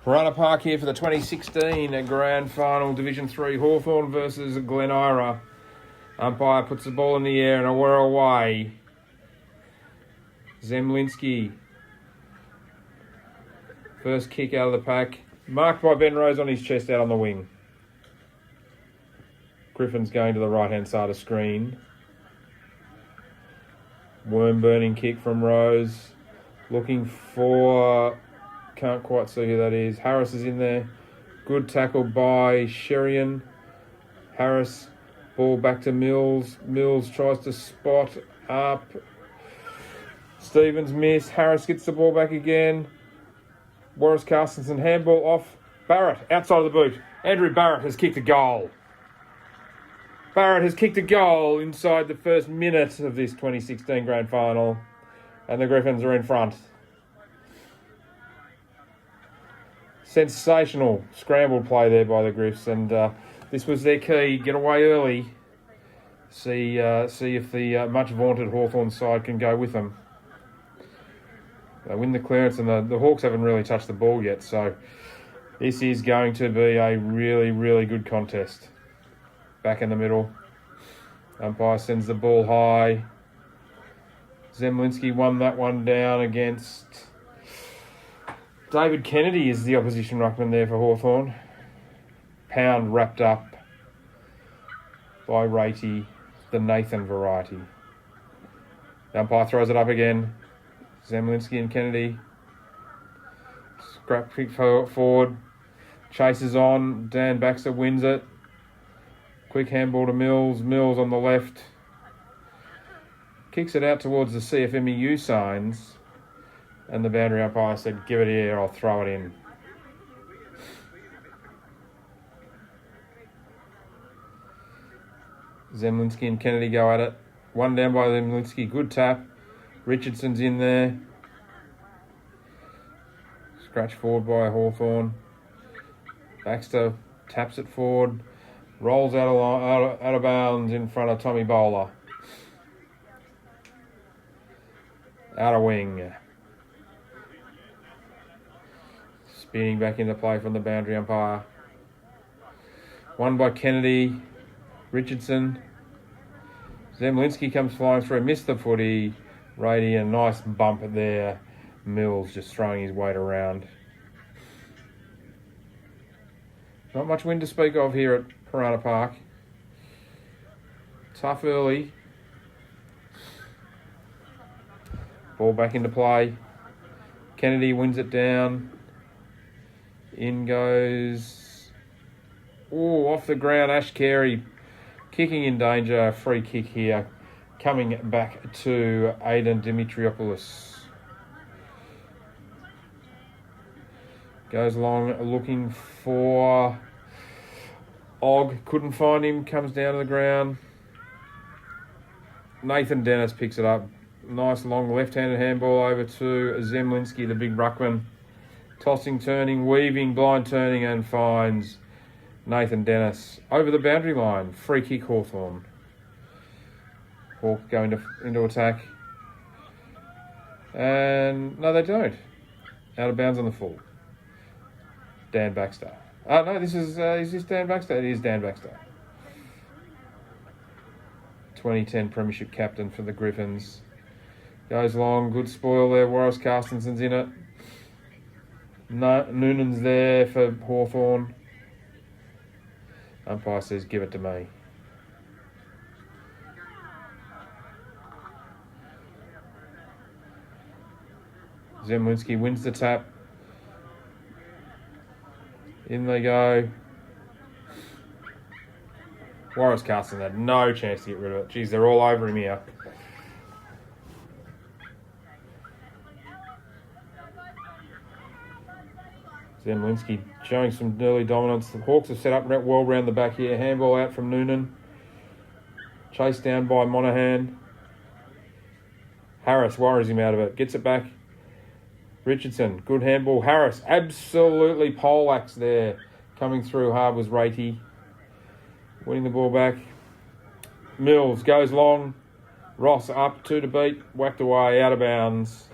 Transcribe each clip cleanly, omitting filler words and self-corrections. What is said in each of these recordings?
Piranha Park here for the 2016 Grand Final Division 3 Hawthorn versus Glen Eira. Umpire puts the ball in the air and we're away. Zemlinski. First kick out of the pack. Marked by Ben Rose on his chest out on the wing. Griffin's going to the right hand side of screen. Worm burning kick from Rose. Looking for... Can't quite see who that is. Harris is in there. Good tackle by Sherian. Harris, ball back to Mills. Mills tries to spot up. Stevens miss. Harris gets the ball back again. Warris Carstensen handball off. Barrett outside of the boot. Andrew Barrett has kicked a goal. Barrett has kicked a goal inside the first minute of this 2016 Grand Final. And the Griffins are in front. Sensational scrambled play there by the Griffs, and this was their key. Get away early. See if the much vaunted Hawthorn side can go with them. They win the clearance, and the Hawks haven't really touched the ball yet, so this is going to be a really, really good contest. Back in the middle. Umpire sends the ball high. Zemlinski won that one down against... David Kennedy is the opposition ruckman there for Hawthorn. Pound wrapped up by Ratey, the Nathan variety. The umpire throws it up again. Zemlinski and Kennedy. Scrap kick forward. Chases on. Dan Baxter wins it. Quick handball to Mills. Mills on the left. Kicks it out towards the CFMEU signs. And the boundary umpire said, give it here, I'll throw it in. Zemlinski and Kennedy go at it. One down by Zemlinski, good tap. Richardson's in there. Scratch forward by Hawthorn. Baxter taps it forward. Rolls out of bounds in front of Tommy Bowler. Out of wing. Spinning back into play from the boundary umpire. One by Kennedy. Richardson. Zemlinski comes flying through. Missed the footy. Rady, a nice bump there. Mills just throwing his weight around. Not much wind to speak of here at Piranha Park. Tough early. Ball back into play. Kennedy wins it down. In goes... Oh, off the ground, Ash Carey. Kicking in danger. Free kick here. Coming back to Aidan Dimitriopoulos. Goes along looking for... Og. Couldn't find him. Comes down to the ground. Nathan Dennis picks it up. Nice long left-handed handball over to Zemlinski, the big ruckman. Tossing, turning, weaving, blind turning, and finds Nathan Dennis over the boundary line. Free kick Hawthorn. Hawk going into attack. And no, they don't. Out of bounds on the full. Dan Baxter. No, this is this Dan Baxter? It is Dan Baxter. 2010 Premiership captain for the Griffins. Goes long, good spoil there. Warris Carstensen's in it. Noonan's there for Hawthorn. Umpire says, give it to me. Zemlinski wins the tap. In they go. Warris Carsten had no chance to get rid of it. Geez, they're all over him here. Zemlinski showing some early dominance. The Hawks have set up well round the back here. Handball out from Noonan. Chased down by Monaghan. Harris worries him out of it. Gets it back. Richardson. Good handball. Harris absolutely poleaxe there. Coming through hard was Ratey. Winning the ball back. Mills goes long. Ross up, 2 to beat. Whacked away, out of bounds.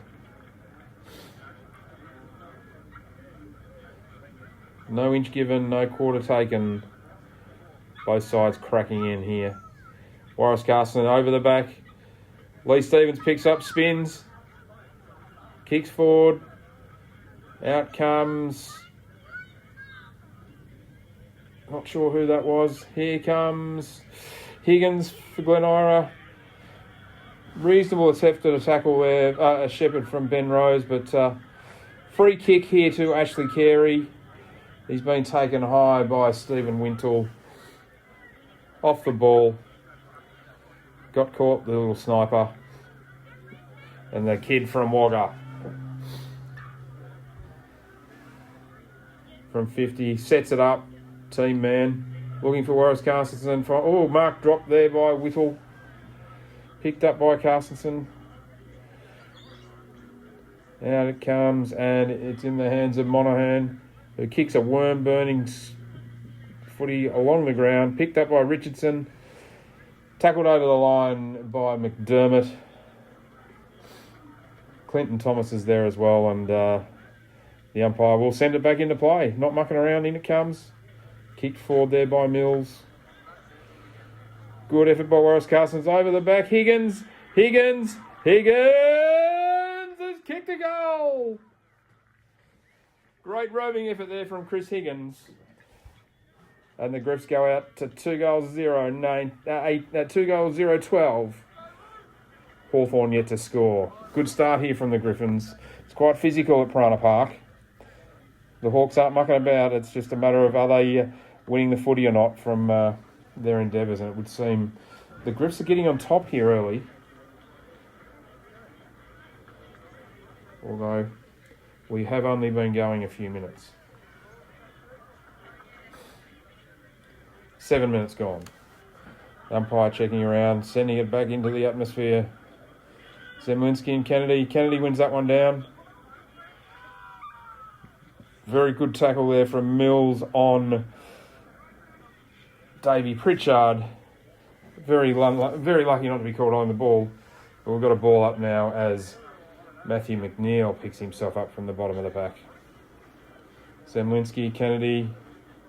No inch given, no quarter taken. Both sides cracking in here. Warris Carson over the back. Lee Stevens picks up, spins. Kicks forward. Out comes... Not sure who that was. Here comes Higgins for Glen Eira. Reasonable attempt at a tackle there. A shepherd from Ben Rose, but free kick here to Ashley Carey. He's been taken high by Stephen Wintle. Off the ball. Got caught, the little sniper. And the kid from Wagga. From 50, sets it up. Team man. Looking for Warris Carstensen. Oh, mark dropped there by Whittle. Picked up by Carstensen. Out it comes, and it's in the hands of Monaghan, who kicks a worm-burning footy along the ground. Picked up by Richardson. Tackled over the line by McDermott. Clinton Thomas is there as well, and the umpire will send it back into play. Not mucking around, in it comes. Kicked forward there by Mills. Good effort by Warris Carson's over the back. Higgins has kicked a goal. Great roving effort there from Chris Higgins. And the Griffs go out to 2-0-12. Hawthorn yet to score. Good start here from the Griffins. It's quite physical at Piranha Park. The Hawks aren't mucking about. It's just a matter of are they winning the footy or not from their endeavours. And it would seem the Griffs are getting on top here early. Although we have only been going a few minutes. 7 minutes gone. Umpire checking around, sending it back into the atmosphere. Zemlinski and Kennedy. Kennedy wins that one down. Very good tackle there from Mills on Davey Pritchard. Very lucky not to be caught on the ball. But we've got a ball up now as Matthew McNeil picks himself up from the bottom of the pack. Zemlinski, Kennedy.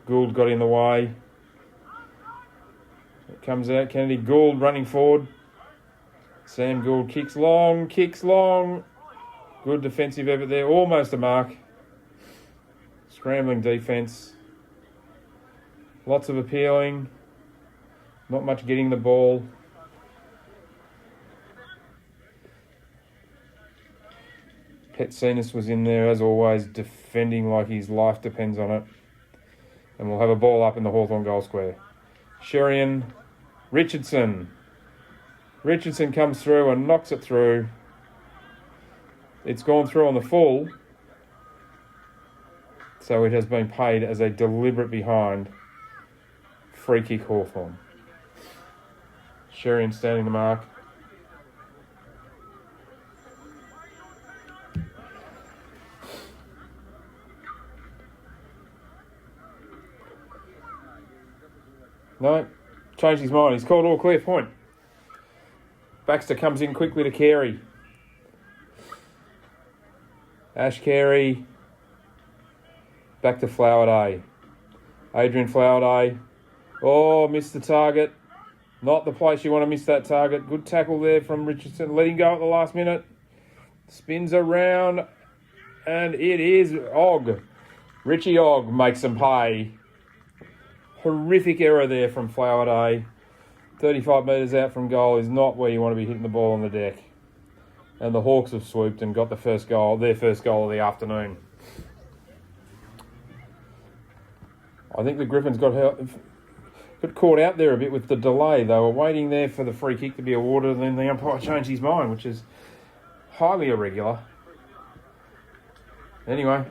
Gould got in the way. It comes out. Kennedy, Gould running forward. Sam Gould kicks long. Good defensive effort there. Almost a mark. Scrambling defence. Lots of appealing. Not much getting the ball. Petsinas was in there as always, defending like his life depends on it. And we'll have a ball up in the Hawthorn goal square. Sherian, Richardson. Richardson comes through and knocks it through. It's gone through on the full. So it has been paid as a deliberate behind. Free kick Hawthorn. Sherian standing the mark. No, changed his mind. He's called all clear, point. Baxter comes in quickly to Carey. Ash Carey. Back to Flowerday. Adrian Flowerday. Oh, missed the target. Not the place you want to miss that target. Good tackle there from Richardson. Letting go at the last minute. Spins around. And it is Ogg. Richie Ogg makes them pay. Horrific error there from Flowerday. 35 metres out from goal is not where you want to be hitting the ball on the deck. And the Hawks have swooped and got the first goal, their first goal of the afternoon. I think the Griffins got caught out there a bit with the delay. They were waiting there for the free kick to be awarded, and then the umpire changed his mind, which is highly irregular. Anyway,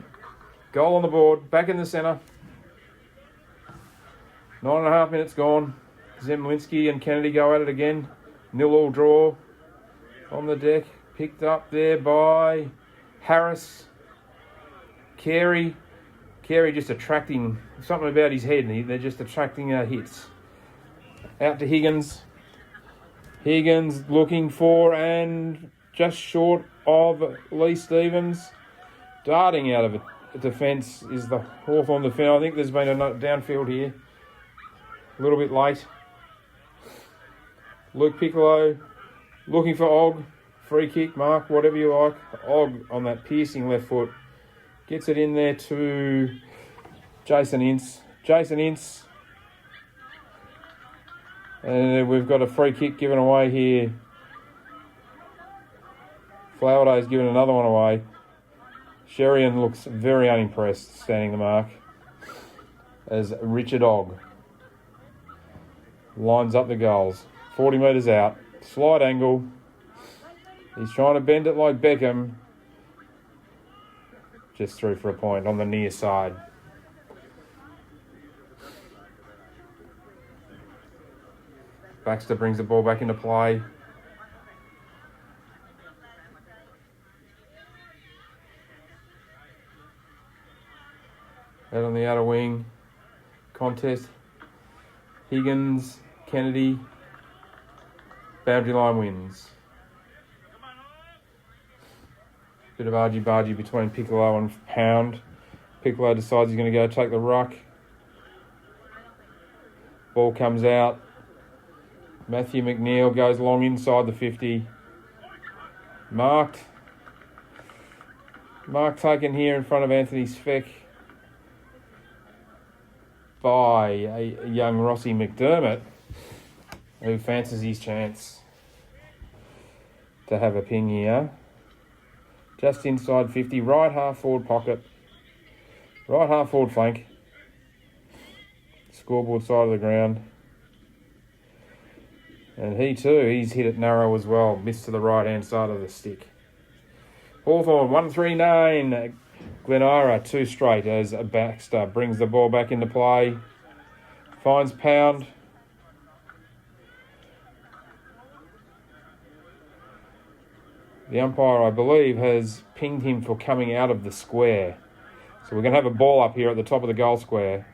goal on the board, back in the centre. 9.5 minutes gone. Zemlinski and Kennedy go at it again. 0-0 draw on the deck. Picked up there by Harris. Carey just attracting something about his head. They're just attracting hits. Out to Higgins. Higgins looking for and just short of Lee Stevens. Darting out of it. defence is the Hawthorn defence. I think there's been a downfield here. A little bit late. Luke Piccolo looking for Og. Free kick, mark, whatever you like. Og on that piercing left foot. Gets it in there to Jason Ince. Jason Ince. And we've got a free kick given away here. Flower given another one away. Sherian looks very unimpressed standing the mark as Richard Og lines up the goals. 40 metres out. Slight angle. He's trying to bend it like Beckham. Just through for a point on the near side. Baxter brings the ball back into play. Out on the outer wing. Contest. Higgins, Kennedy. Boundary line wins. Bit of argy-bargy between Piccolo and Pound. Piccolo decides he's going to go take the ruck. Ball comes out. Matthew McNeil goes long inside the 50. Mark taken here in front of Anthony Speck by a young Rossi McDermott, who fancies his chance to have a ping here. Just inside 50, right half forward pocket, right half forward flank, scoreboard side of the ground. And he's hit it narrow as well, missed to the right hand side of the stick. Hawthorn 139, Glen Eira 2 straight as Baxter brings the ball back into play, finds Pound. The umpire, I believe, has pinged him for coming out of the square. So we're going to have a ball up here at the top of the goal square.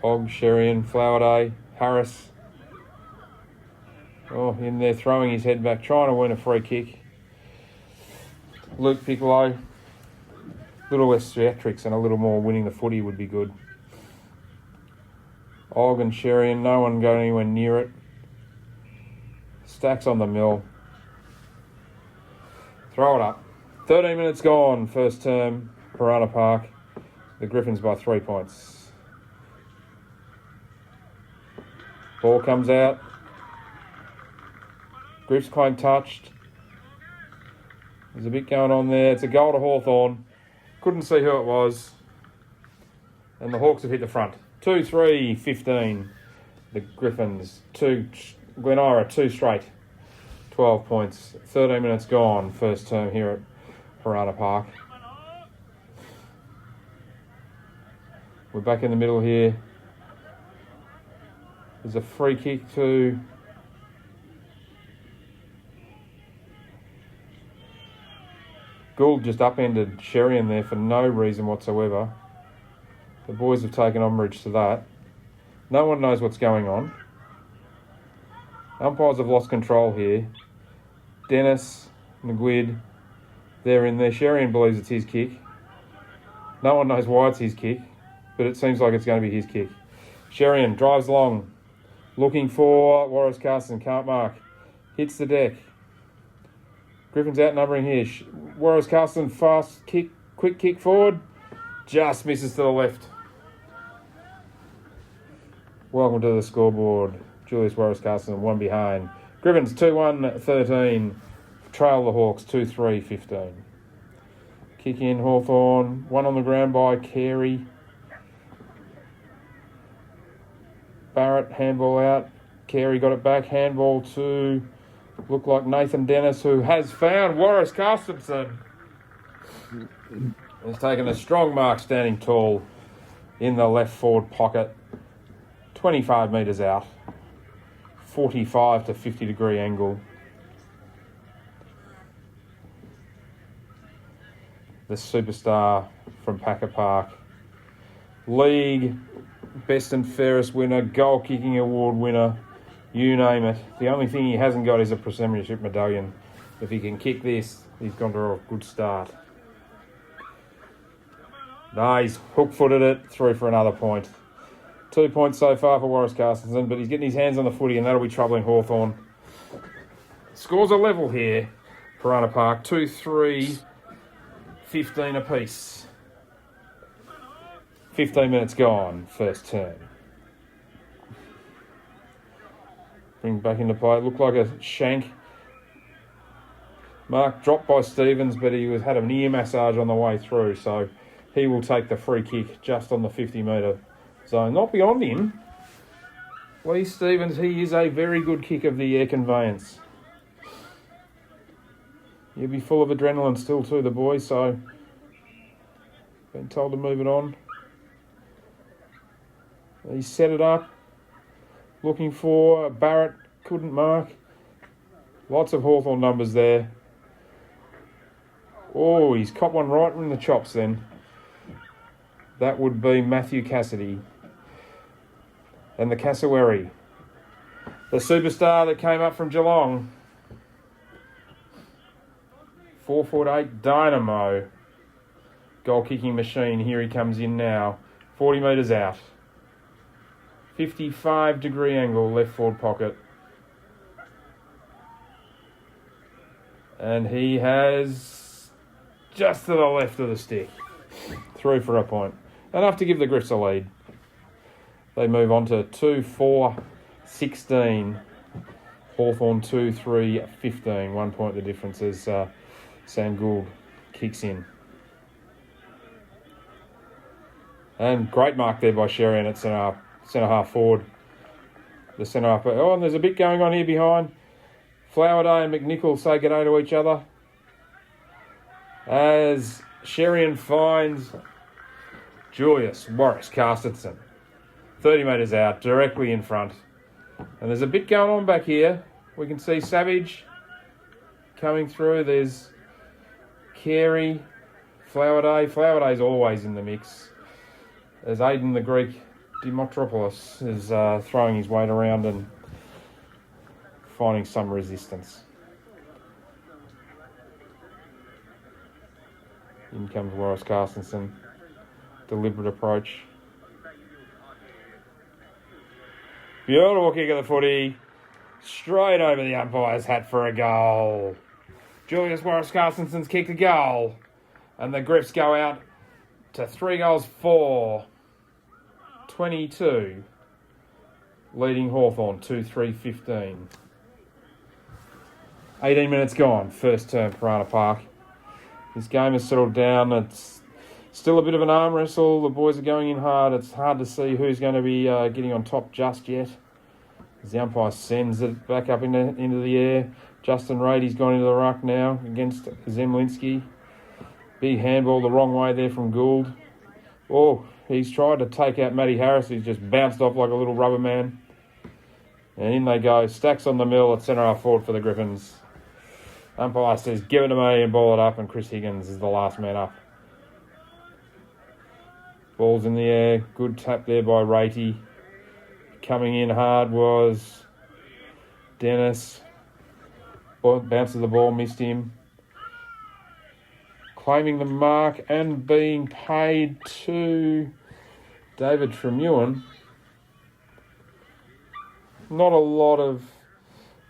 Og, Sherian, Flowerday, Harris. Oh, in there throwing his head back, trying to win a free kick. Luke Piccolo. A little less theatrics and a little more winning the footy would be good. Og and Sherian, no one going anywhere near it. Stacks on the mill. Throw it up. 13 minutes gone, first term, Piranha Park. The Griffins by 3 points. Ball comes out. Griff's claim touched. There's a bit going on there. It's a goal to Hawthorn. Couldn't see who it was. And the Hawks have hit the front. 2-3-15. The Griffins. Glen Eira 2 straight. 12 points. 13 minutes gone. First term here at Piranha Park. We're back in the middle here. There's a free kick to Gould, just upended Sherian there for no reason whatsoever. The boys have taken umbrage to that. No one knows what's going on. Umpires have lost control here. Dennis, McGuid, they're in there. Sherian believes it's his kick. No one knows why it's his kick, but it seems like it's going to be his kick. Sherian drives long, looking for Warris Carson, can't mark. Hits the deck. Griffin's outnumbering here. Warris Carson, fast kick, quick kick forward. Just misses to the left. Welcome to the scoreboard. Julius Warris Carson, one behind. Griffins 2-1-13. Trail the Hawks 2-3-15. Kick in Hawthorn. One on the ground by Carey. Barrett, handball out. Carey got it back. Handball to look like Nathan Dennis, who has found Warris Carstensen. He's taken a strong mark standing tall in the left forward pocket. 25 metres out. 45 to 50 degree angle. The superstar from Packer Park. League best and fairest winner, goal kicking award winner. You name it. The only thing he hasn't got is a premiership medallion. If he can kick this, he's gone to a good start. No, he's hook-footed it through for another point. 2 points so far for Warwick Carstensen, but he's getting his hands on the footy, and that'll be troubling Hawthorn. Scores are level here. Piranha Park, 2-3, 15 apiece. 15 minutes gone, first turn. Bring back into play. It looked like a shank. Mark dropped by Stevens, but he had an ear massage on the way through, so he will take the free kick just on the 50-metre zone. Not beyond him. Lee Stevens, he is a very good kick of the air conveyance. He'll be full of adrenaline still too, the boy, so been told to move it on. He set it up. Looking for Barrett, couldn't mark. Lots of Hawthorn numbers there. Oh, he's caught one right in the chops then. That would be Matthew Cassidy. And the cassowary. The superstar that came up from Geelong. 4'8" dynamo. Goal kicking machine. Here he comes in now. 40 metres out. 55-degree angle, left forward pocket. And he has just to the left of the stick. Through for a point. Enough to give the Griffs a lead. They move on to 2-4-16. Hawthorn 2-3-15. 1 point the difference as Sam Gould kicks in. And great mark there by Sherian at centre half forward. The centre half. Oh, and there's a bit going on here behind. Flowerday and McNichol say good day to each other. As Sherian finds Julius Morris Carstensen. 30 metres out, directly in front. And there's a bit going on back here. We can see Savage coming through. There's Carey, Flowerday. Flowerday's always in the mix. As Aidan the Greek Dimotropoulos is throwing his weight around and finding some resistance. In comes Warwick Carstensen. Deliberate approach. Beautiful kick of the footy. Straight over the umpire's hat for a goal. Julius Warwick Carstensen's kicked a goal. And the Griffs go out to 3-4. 22. Leading Hawthorn 2-3-15. 18 minutes gone. First turn, Piranha Park. This game has settled down. It's still a bit of an arm wrestle. The boys are going in hard. It's hard to see who's going to be getting on top just yet. As the umpire sends it back up into the air. Justin Rady's gone into the ruck now against Zemlinski. Big handball the wrong way there from Gould. Oh, he's tried to take out Matty Harris. He's just bounced off like a little rubber man. And in they go. Stacks on the mill at centre half forward for the Griffins. Umpire says, give it to me and ball it up, and Chris Higgins is the last man up. Ball's in the air. Good tap there by Ratey. Coming in hard was Dennis. Bounce of the ball, missed him. Claiming the mark and being paid to David Tremewan. Not a lot of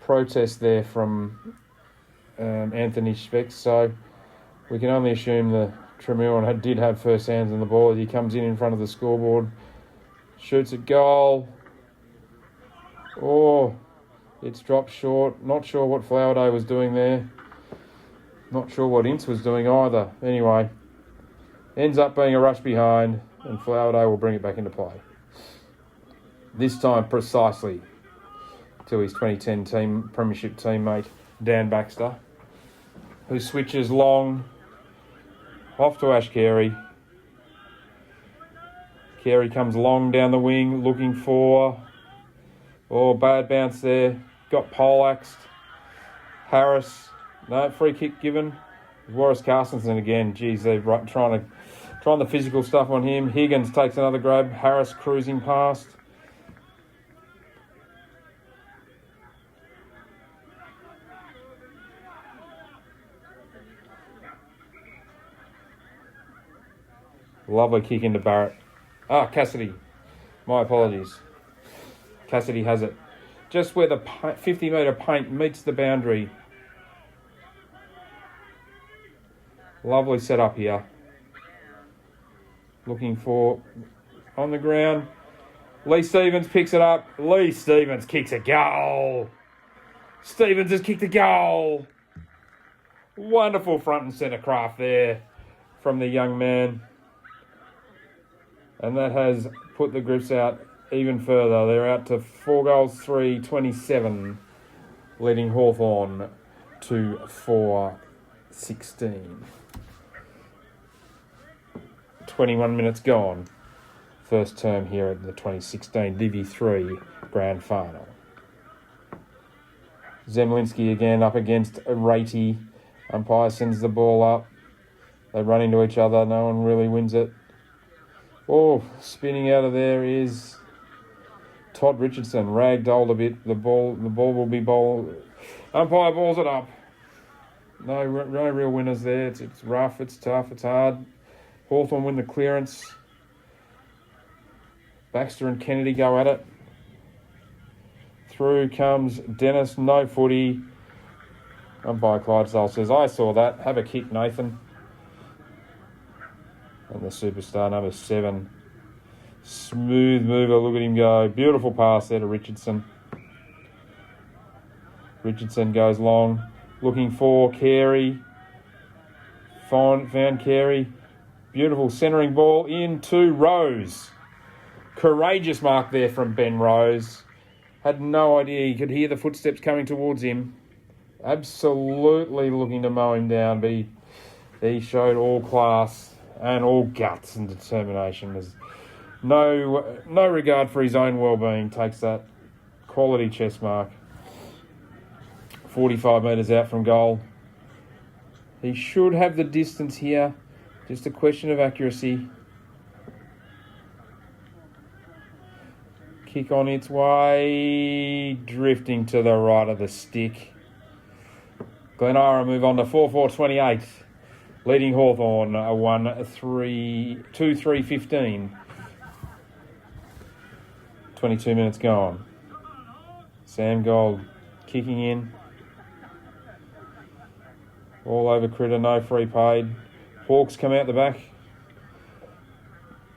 protest there from Anthony Speck, so we can only assume that Tremewan did have first hands on the ball as he comes in front of the scoreboard. Shoots at goal. Oh, it's dropped short. Not sure what Flowerday was doing there. Not sure what Ince was doing either. Anyway, ends up being a rush behind, and Flowerday will bring it back into play. This time precisely to his 2010 premiership teammate, Dan Baxter, who switches long off to Ash Carey. Carey comes long down the wing looking for... Oh, bad bounce there. Got poleaxed. Harris. No, free kick given. Warwick Carstensen again. Geez, they're trying the physical stuff on him. Higgins takes another grab. Harris cruising past. Lovely kick into Barrett. Cassidy. My apologies. Cassidy has it. Just where the 50-metre paint meets the boundary. Lovely setup here. Looking for on the ground. Lee Stevens picks it up. Lee Stevens kicks a goal. Stevens has kicked a goal. Wonderful front and centre craft there from the young man. And that has put the Griffs out even further. They're out to 4 goals, 3-27, leading Hawthorn to 4-16. 21 minutes gone. First term here at the 2016 Divi 3 Grand Final. Zemlinski again up against Ratey. Umpire sends the ball up. They run into each other. No one really wins it. Oh, spinning out of there is Todd Richardson. Ragdolled a bit. The ball will be bowled. Umpire balls it up. No real winners there. It's rough. It's tough. It's hard. Hawthorn win the clearance. Baxter and Kennedy go at it. Through comes Dennis. No footy. Umpire Clydesdale says, I saw that. Have a kick, Nathan. And the superstar number 7. Smooth mover. Look at him go. Beautiful pass there to Richardson. Richardson goes long. Looking for Carey. Found Carey. Beautiful centering ball into Rose. Courageous mark there from Ben Rose. Had no idea. He could hear the footsteps coming towards him. Absolutely looking to mow him down, but he showed all class and all guts and determination. There's no regard for his own well-being. Takes that quality chest mark. 45 metres out from goal. He should have the distance here. Just a question of accuracy. Kick on its way. Drifting to the right of the stick. Glen Eira move on to 4-4-28. Leading Hawthorn 2-3-15. 22 minutes gone. Sam Gold kicking in. All over Critter, no free paid. Hawks come out the back.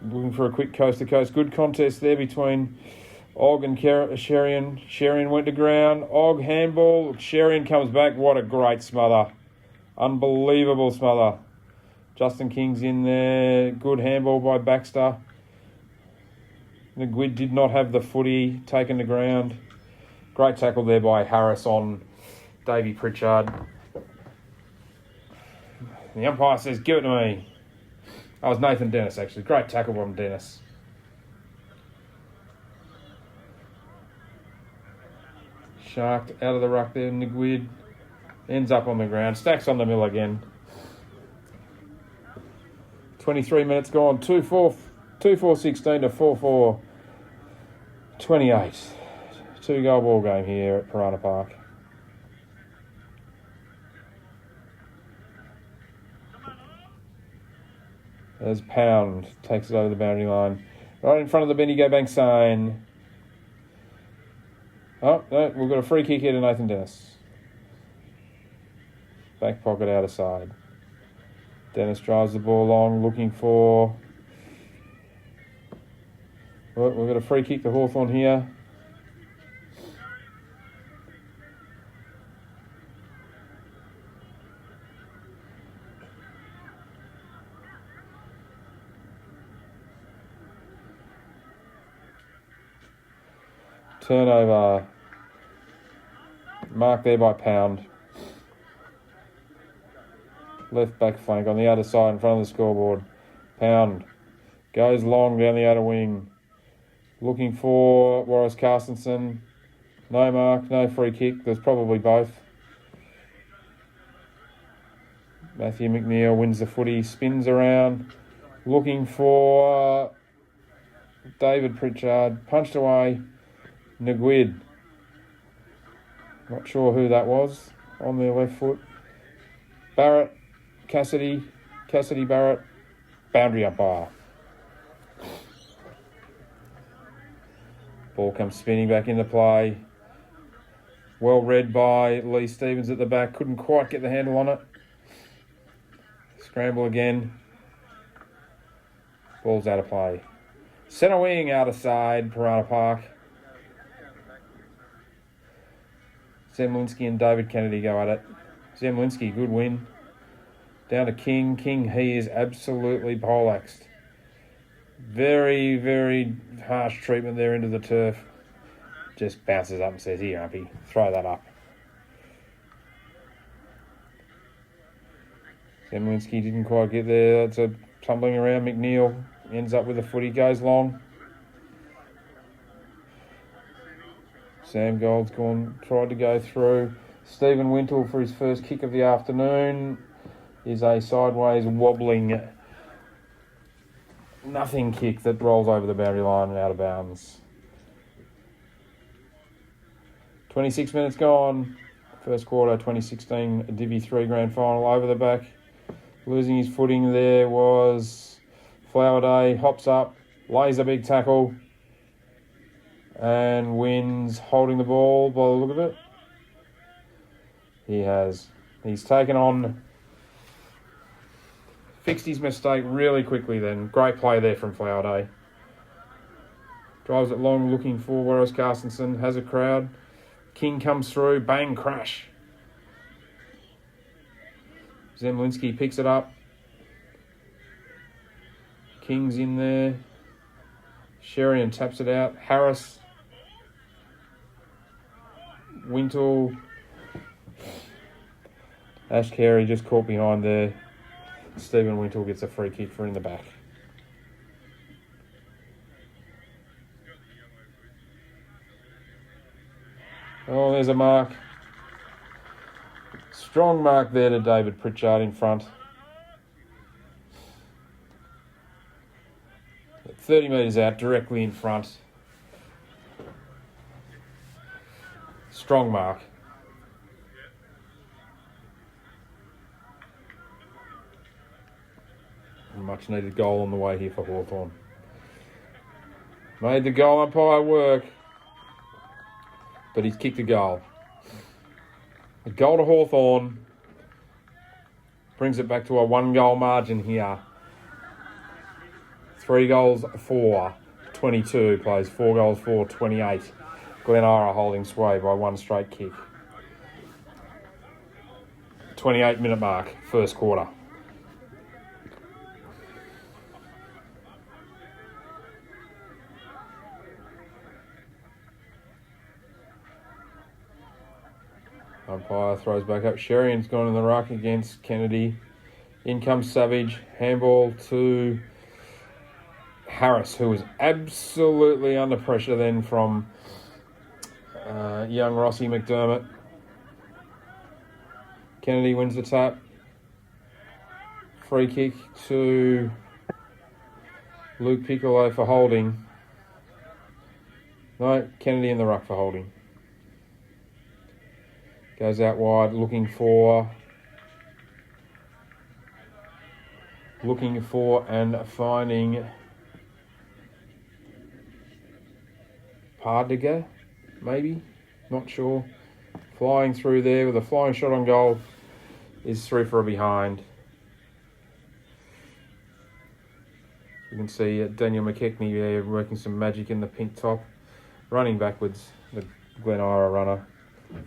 Looking for a quick coast-to-coast. Good contest there between Og and Sherian. Sherian went to ground. Og handball. Sherian comes back. What a great smother. Unbelievable smother. Justin King's in there. Good handball by Baxter. The Gwyd did not have the footy taken to ground. Great tackle there by Harris on Davey Pritchard. The umpire says, give it to me. That was Nathan Dennis, actually. Great tackle from Dennis. Sharked out of the ruck there. Gwyd ends up on the ground. Stacks on the mill again. 23 minutes gone. 2-4-16 to 4-4-28. 2-goal ball game here at Piranha Park. As Pound takes it over the boundary line. Right in front of the Bendigo Bank sign. Oh, no, we've got a free kick here to Nathan Dennis. Back pocket out of side. Dennis drives the ball along, looking for... Well, we've got a free kick to Hawthorn here. Turnover. Mark there by Pound. Left back flank on the other side in front of the scoreboard. Pound goes long down the outer wing. Looking for Warris Carstensen. No mark, no free kick. There's probably both. Matthew McNeil wins the footy, spins around. Looking for David Pritchard. Punched away. Gwyd. Not sure who that was on their left foot. Barrett, Cassidy Barrett, boundary umpire. Ball comes spinning back into play. Well read by Lee Stevens at the back. Couldn't quite get the handle on it. Scramble again. Ball's out of play. Centre wing out of side, Piranha Park. Zemlinski and David Kennedy go at it. Zemlinski, good win. Down to King. King, he is absolutely poleaxed. Very, very harsh treatment there into the turf. Just bounces up and says, here, Umpy, throw that up. Zemlinski didn't quite get there. That's a tumbling around. McNeil ends up with a footy, goes long. Sam Gold's tried to go through. Stephen Wintle for his first kick of the afternoon is a sideways wobbling nothing kick that rolls over the boundary line and out of bounds. 26 minutes gone. First quarter 2016 Divi 3 Grand Final over the back. Losing his footing there was Flower Day. Hops up, lays a big tackle and wins holding the ball by the look of it. He has. He's taken on, fixed his mistake really quickly then. Great play there from Flower Day. Drives it long looking for Warris Carstensen. Has a crowd. King comes through. Bang, crash. Zemlinski picks it up. King's in there. Sherian taps it out. Harris. Wintle. Ash Carey just caught behind there. Stephen Wintle gets a free kick for in the back. Oh, there's a mark. Strong mark there to David Pritchard in front. 30 metres out, directly in front. Strong mark. A much needed goal on the way here for Hawthorn. Made the goal umpire work, but he's kicked a goal. A goal to Hawthorn brings it back to a 1-goal margin here. 3 goals for 22 plays, 4 goals for 28. Glen Eira holding sway by 1 straight kick. 28-minute mark, first quarter. Umpire throws back up. Sherian's gone in the ruck against Kennedy. In comes Savage. Handball to Harris, who was absolutely under pressure then from young Rossi McDermott. Kennedy wins the tap. Free kick to Luke Piccolo for holding. No, Kennedy in the ruck for holding. Goes out wide, looking for and finding Pardiga, maybe, not sure. Flying through there with a flying shot on goal is 3 for a behind. You can see Daniel McKechnie there working some magic in the pink top, running backwards, the Glen Eira runner.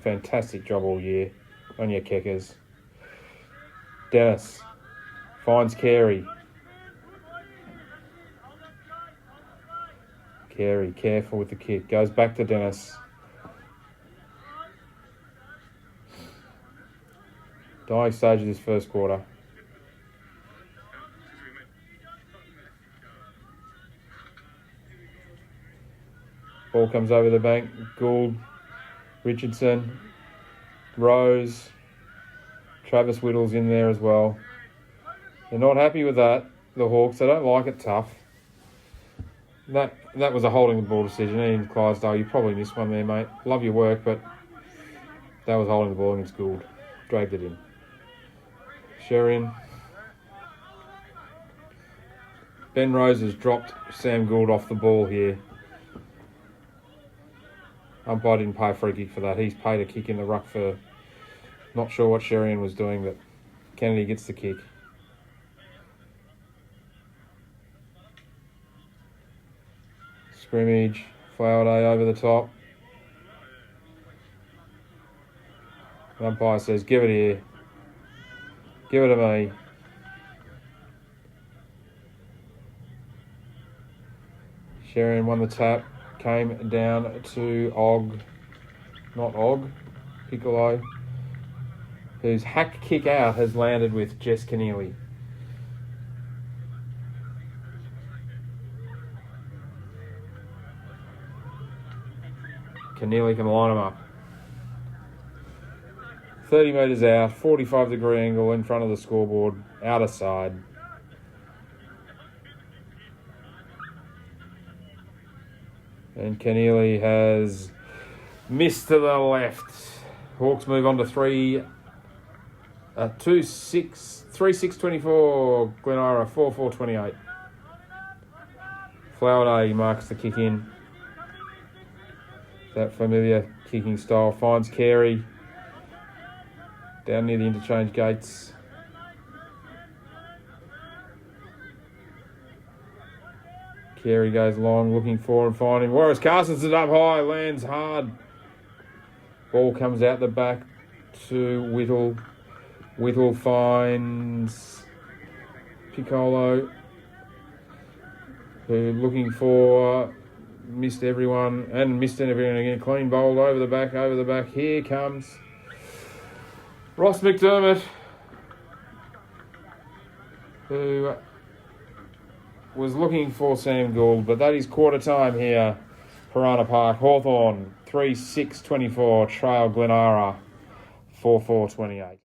Fantastic job all year on your kickers. Dennis finds Carey. Carey, careful with the kick. Goes back to Dennis. Dying stage of this first quarter. Ball comes over the bank. Gould. Richardson, Rose, Travis Whittle's in there as well. They're not happy with that, the Hawks. They don't like it tough. That was a holding the ball decision. Ian Clydesdale, you probably missed one there, mate. Love your work, but that was holding the ball against Gould. Dragged it in. Sherian. Ben Rose has dropped Sam Gould off the ball here. Umpire didn't pay a free kick for that. He's paid a kick in the ruck for... Not sure what Sherian was doing, but Kennedy gets the kick. Scrimmage. Flowerday over the top. The umpire says, give it here. Give it to me. Sherian won the tap. Came down to Piccolo, whose hack kick out has landed with Jess Keneally. Keneally can line him up. 30 metres out, 45-degree angle in front of the scoreboard, outer side. And Keneally has missed to the left. Hawks move on to 3-6-24. Glen Eira 4-4-28. Flowerday marks the kick in. That familiar kicking style finds Carey down near the interchange gates. Carey goes long, looking for and finding. Warris Carson's it up high, lands hard. Ball comes out the back to Whittle. Whittle finds Piccolo, who looking for, missed everyone again. Clean bowled over the back. Here comes Ross McDermott, who was looking for Sam Gould, but that is quarter time here. Piranha Park, Hawthorn 3-6-24, trail Glen Eira 4-4-28.